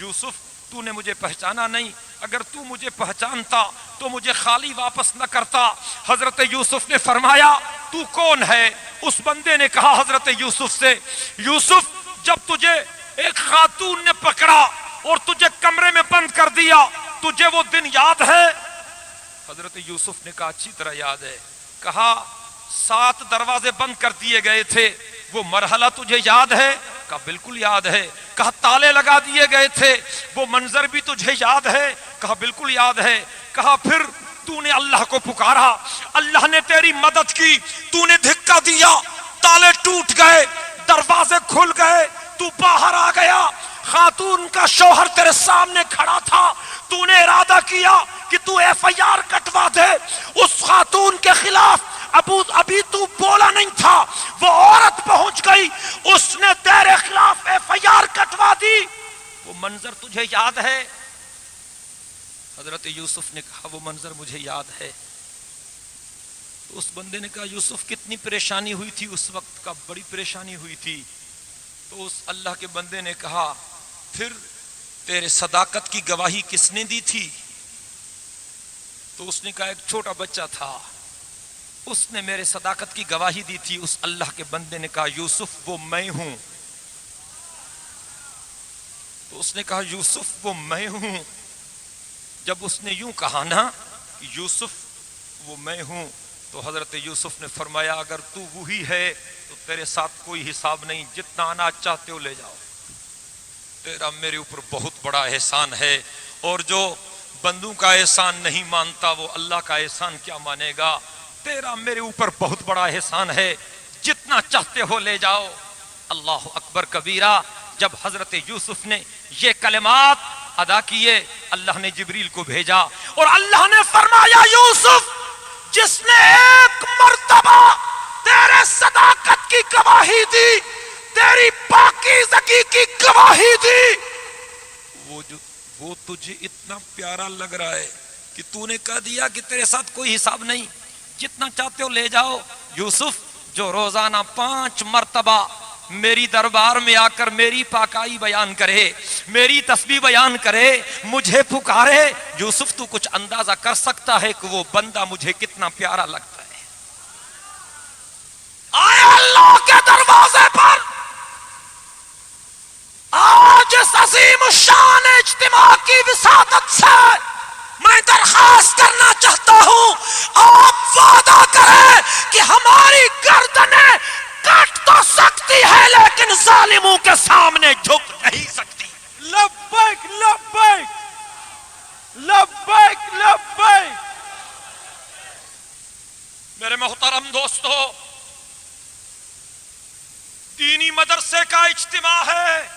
یوسف تو نے مجھے پہچانا نہیں، اگر تو مجھے پہچانتا تو مجھے خالی واپس نہ کرتا۔ حضرت یوسف نے فرمایا تو کون ہے؟ اس بندے نے کہا حضرت یوسف سے، یوسف جب تجھے ایک خاتون نے پکڑا اور تجھے کمرے میں بند کر دیا، تجھے وہ دن یاد ہے؟ حضرت یوسف نے کہا اچھی طرح یاد ہے۔ کہا 7 دروازے بند کر دیے گئے تھے، وہ مرحلہ تجھے یاد ہے؟ کہا بالکل یاد ہے۔ کہا تالے لگا دیے گئے تھے، وہ منظر بھی تجھے یاد ہے؟ کہا بالکل یاد ہے۔ کہا پھر تو نے اللہ کو پکارا، اللہ نے تیری مدد کی، تو نے دھکا دیا، تالے ٹوٹ گئے، دروازے کھل گئے، تو باہر آ گیا، خاتون کا شوہر تیرے سامنے کھڑا تھا، تو نے ارادہ کیا کہ تو ایف آئی آر کٹوا دے اس خاتون کے خلاف۔ ابھی تو بولا نہیں تھا، وہ عورت پہنچ گئی، اس نے تیرے خلاف ایف آئی آر کٹوا دی، وہ منظر تجھے یاد ہے؟ حضرت یوسف نے کہا وہ منظر مجھے یاد ہے۔ تو اس بندے نے کہا یوسف کتنی پریشانی ہوئی تھی اس وقت؟ کا بڑی پریشانی ہوئی تھی۔ تو اس اللہ کے بندے نے کہا پھر تیرے صداقت کی گواہی کس نے دی تھی؟ تو اس نے کہا ایک چھوٹا بچہ تھا، اس نے میرے صداقت کی گواہی دی تھی۔ اس اللہ کے بندے نے کہا یوسف وہ میں ہوں۔ تو اس نے کہا یوسف وہ میں ہوں۔ جب اس نے یوں کہا نا یوسف وہ میں ہوں، تو حضرت یوسف نے فرمایا اگر تو وہی ہے تو تیرے ساتھ کوئی حساب نہیں، جتنا اناج چاہتے ہو لے جاؤ، تیرا میرے اوپر بہت بڑا احسان ہے، اور جو بندوں کا احسان نہیں مانتا وہ اللہ کا احسان کیا مانے گا؟ تیرا میرے اوپر بہت بڑا احسان ہے، جتنا چاہتے ہو لے جاؤ۔ اللہ اکبر کبیرہ۔ جب حضرت یوسف نے یہ کلمات ادا کیے، اللہ نے جبریل کو بھیجا اور اللہ نے فرمایا یوسف جس نے ایک مرتبہ تیرے صداقت کی گواہی دی، تیری پاکیزگی کی گواہی دی، وہ تجھے اتنا پیارا لگ رہا ہے کہ تو نے کہہ دیا کہ تیرے ساتھ کوئی حساب نہیں، جتنا چاہتے ہو لے جاؤ۔ یوسف جو روزانہ 5 مرتبہ میری دربار میں آ کر میری پاکائی بیان کرے، میری تسبیح بیان کرے، مجھے پکارے، یوسف تو کچھ اندازہ کر سکتا ہے کہ وہ بندہ مجھے کتنا پیارا لگتا ہے۔ آئے اللہ کے دروازے پر آج اس عظیم الشان اجتماع کی وساطت سے میں درخواست کرنا چاہتا ہوں، آپ وعدہ کریں کہ ہماری گردنیں کٹ تو سکتی ہے لیکن ظالموں کے سامنے جھک نہیں سکتی۔ لبیک لبیک لبیک لبیک۔ میرے محترم دوستو، دینی مدرسے کا اجتماع ہے،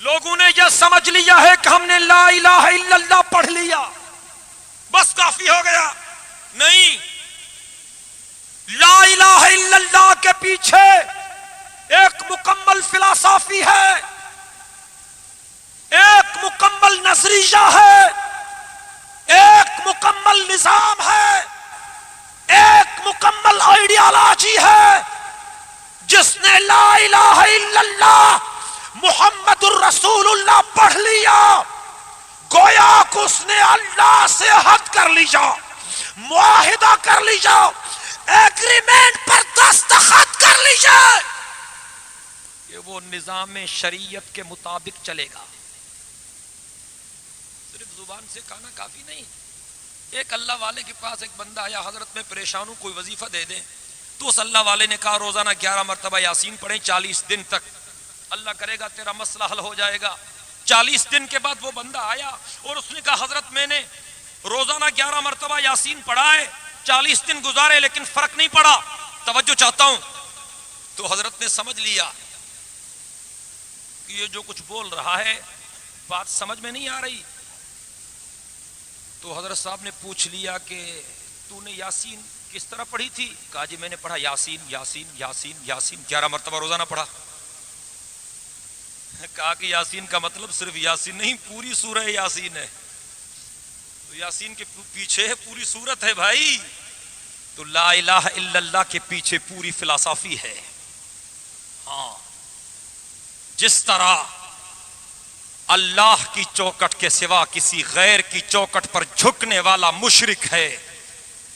لوگوں نے یہ سمجھ لیا ہے کہ ہم نے لا الہ الا اللہ پڑھ لیا بس کافی ہو گیا۔ نہیں، لا الہ الا اللہ کے پیچھے ایک مکمل فلسفی ہے، ایک مکمل نظریہ ہے، ایک مکمل نظام ہے، ایک مکمل آئیڈیالوجی ہے۔ جس نے لا الہ الا اللہ محمد الرسول اللہ پڑھ لیا گویا کہ اس نے اللہ سے حد کر لیا، معاہدہ کر لیا، ایگریمنٹ پر دستخط کر لیجئے کہ وہ نظام شریعت کے مطابق چلے گا۔ صرف زبان سے کہنا کافی نہیں۔ ایک اللہ والے کے پاس ایک بندہ آیا، حضرت میں پریشان ہوں، کوئی وظیفہ دے دیں۔ تو اس اللہ والے نے کہا روزانہ 11 مرتبہ یاسین پڑھیں 40 دن تک، اللہ کرے گا تیرا مسئلہ حل ہو جائے گا۔ 40 دن کے بعد وہ بندہ آیا اور اس نے کہا حضرت میں نے روزانہ 11 مرتبہ یاسین پڑھا ہے، 40 دن گزارے لیکن فرق نہیں پڑا، توجہ چاہتا ہوں۔ تو حضرت نے سمجھ لیا کہ یہ جو کچھ بول رہا ہے بات سمجھ میں نہیں آ رہی۔ تو حضرت صاحب نے پوچھ لیا کہ تو نے یاسین کس طرح پڑھی تھی؟ کہا جی میں نے پڑھا یاسین یاسین یاسین یاسین 11 مرتبہ روزانہ پڑھا۔ کہا کہ یاسین کا مطلب صرف یاسین نہیں، پوری سورہ یاسین ہے۔ تو یاسین کے پیچھے پوری سورت ہے بھائی۔ تو لا الہ الا اللہ کے پیچھے پوری فلسفی ہے۔ ہاں، جس طرح اللہ کی چوکٹ کے سوا کسی غیر کی چوکٹ پر جھکنے والا مشرک ہے،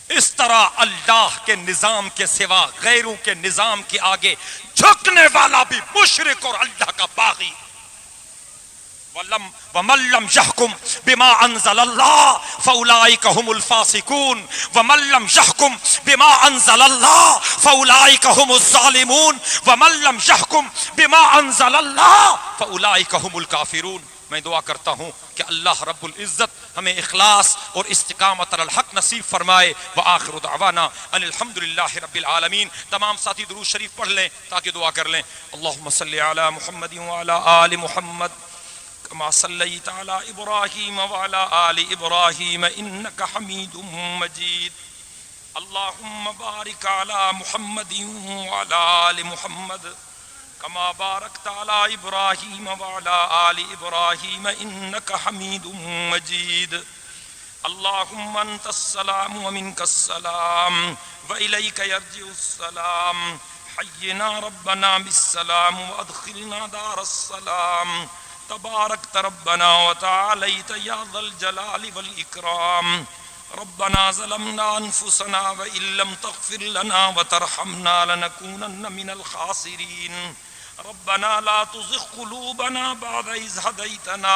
اس طرح اللہ کے نظام کے سوا غیروں کے نظام کے آگے جھکنے والا بھی مشرک اور اللہ کا باغی۔ وَمَن لَّمْ يَحْكُم بِمَا أَنزَلَ اللَّهُ فَأُولَٰئِكَ هُمُ الْفَاسِقُونَ وَمَن لَّمْ يَحْكُم بِمَا أَنزَلَ اللَّهُ فَأُولَٰئِكَ هُمُ الظَّالِمُونَ وَمَن لَّمْ يَحْكُم بِمَا أَنزَلَ اللَّهُ فَأُولَٰئِكَ هُمُ الْكَافِرُونَ۔ میں دعا کرتا ہوں کہ اللہ رب العزت ہمیں اخلاص اور استقامت علی الحق نصیب فرمائے۔ وآخر دعوانا ان الحمدللہ رب العالمین۔ تمام ساتھی درود شریف پڑھ لیں تاکہ دعا کر لیں۔ اللہم صلی علی محمد وعلی آل محمد كما صليت على إبراهيم وعلى آل إبراهيم إنك حميد مجيد۔ اللهم بارك على محمد وعلى آل محمد كما باركت على إبراهيم وعلى آل إبراهيم إنك حميد مجيد۔ اللهم أنت السلام ومنك السلام وإليك يرجع السلام، حينا ربنا بالسلام وأدخلنا دار السلام، تباركت ربنا وتعاليت يا ذا الجلال والإكرام۔ ربنا ظلمنا أنفسنا وإن لم تغفر لنا وترحمنا لنكونن من الخاسرين۔ ربنا لا تزغ قلوبنا بعد إذ هديتنا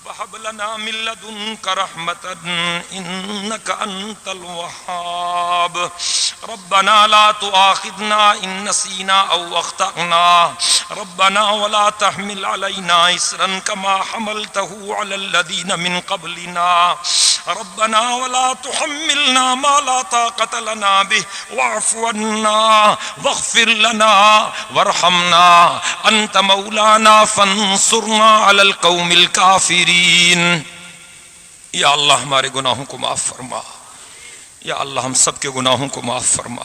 وهب لنا من لدنك رحمة إنك أنت الوهاب۔ ربنا لا تؤاخذنا إن نسينا أو أخطأنا، ربنا ولا تحمل علينا إصرا كما حملته على الذين من قبلنا، ربنا ولا تحملنا ما لا طاقة لنا به واعف عنا واغفر لنا وارحمنا أنت مولانا فانصرنا على القوم الكافرين۔ یا اللہ ہمارے گناہوں کو معاف فرما، یا اللہ ہم سب کے گناہوں کو معاف فرما،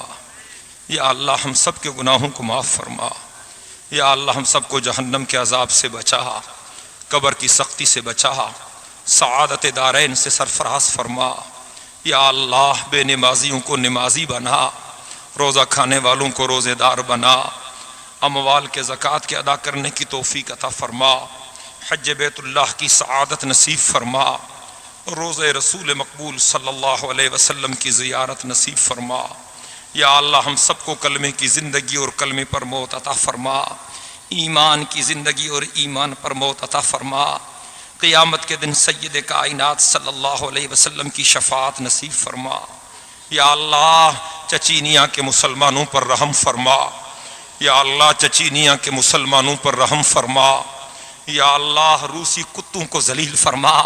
یا اللہ ہم سب کے گناہوں کو معاف فرما، یا اللہ ہم سب کو جہنم کے عذاب سے بچا، قبر کی سختی سے بچا، سعادت دارین سے سرفراز فرما۔ یا اللہ بے نمازیوں کو نمازی بنا، روزہ کھانے والوں کو روزے دار بنا، اموال کے زکوٰۃ کے ادا کرنے کی توفیق عطا فرما، حج بیت اللہ کی سعادت نصیب فرما، روزہ رسول مقبول صلی اللہ علیہ وسلم کی زیارت نصیب فرما۔ یا اللہ ہم سب کو کلمے کی زندگی اور کلمے پر موت عطا فرما، ایمان کی زندگی اور ایمان پر موت عطا فرما، قیامت کے دن سید کائنات صلی اللہ علیہ وسلم کی شفاعت نصیب فرما۔ یا اللہ چچینیا کے مسلمانوں پر رحم فرما، یا اللہ چچینیا کے مسلمانوں پر رحم فرما، یا اللہ روسی کتوں کو ذلیل فرما۔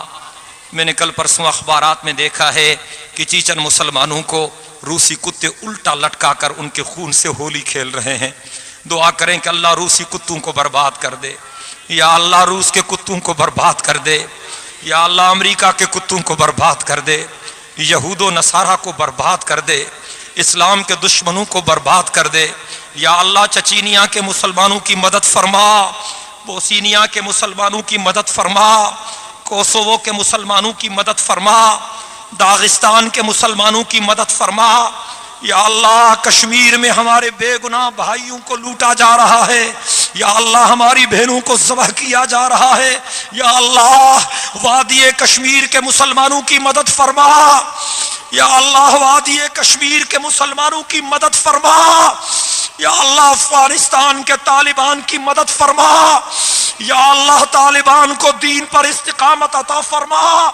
میں نے کل پرسوں اخبارات میں دیکھا ہے کہ چیچن مسلمانوں کو روسی کتے الٹا لٹکا کر ان کے خون سے ہولی کھیل رہے ہیں۔ دعا کریں کہ اللہ روسی کتوں کو برباد کر دے، یا اللہ روس کے کتوں کو برباد کر دے، یا اللہ امریکہ کے کتوں کو برباد کر دے، یہود و نصارہ کو برباد کر دے، اسلام کے دشمنوں کو برباد کر دے۔ یا اللہ چچینیا کے مسلمانوں کی مدد فرما، بوسینیا کے مسلمانوں کی مدد فرما، کوسوو کے مسلمانوں کی مدد فرما، داغستان کے مسلمانوں کی مدد فرما۔ یا اللہ کشمیر میں ہمارے بے گناہ بھائیوں کو لوٹا جا رہا ہے، یا اللہ ہماری بہنوں کو ذبح کیا جا رہا ہے، یا اللہ وادی کشمیر کے مسلمانوں کی مدد فرما، یا اللہ وادی کشمیر کے مسلمانوں کی مدد فرما، یا اللہ افغانستان کے طالبان کی مدد فرما، یا اللہ طالبان کو دین پر استقامت عطا فرما۔